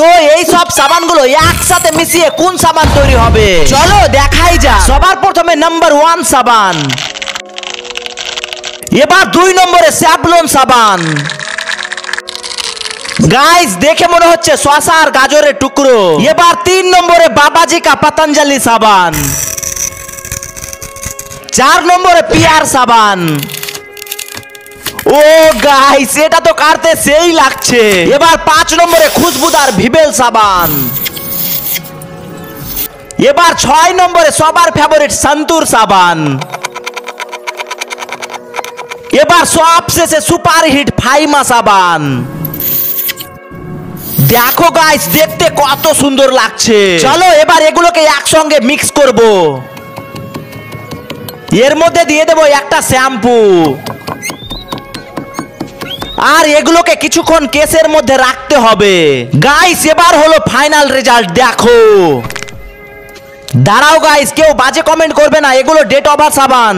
তো এই সব সাবানগুলো একসাথে মিশিয়ে কোন সাবান তৈরি হবে চলো দেখাই যাক। সবার প্রথমে নাম্বার 1 সাবান, এবার 2 নম্বরে স্যাভলন সাবান। গাইস দেখে মনে হচ্ছে শসা আর গাজরের টুকরো। এবার 3 নম্বরে বাবাজি কা পতঞ্জলি সাবান। 4 নম্বরে পিয়ার সাবান। ও গাইস এটা তো কাটতে সেই লাগছে। এবার 5 নম্বরে খুশবুদার ভিবেল সাবান। এবার 6 নম্বরে সবার ফেভারিট সন্তুর সাবান। এবার সবশেষে সুপার হিট ফাইমা সাবান। দেখো গাইস দেখতে কত সুন্দর লাগছে। চলো এবার এগুলোকে একসঙ্গে মিক্স করব। এর মধ্যে দিয়ে দেব একটা শ্যাম্পু আর এগুলোকে কিছুক্ষণ কেসের মধ্যে রাখতে হবে। গাইস এবার হলো ফাইনাল রেজাল্ট দেখো। দাঁড়াও গাইস কেউ বাজে কমেন্ট করবে না, এগুলো ডেট ওভার সাবান।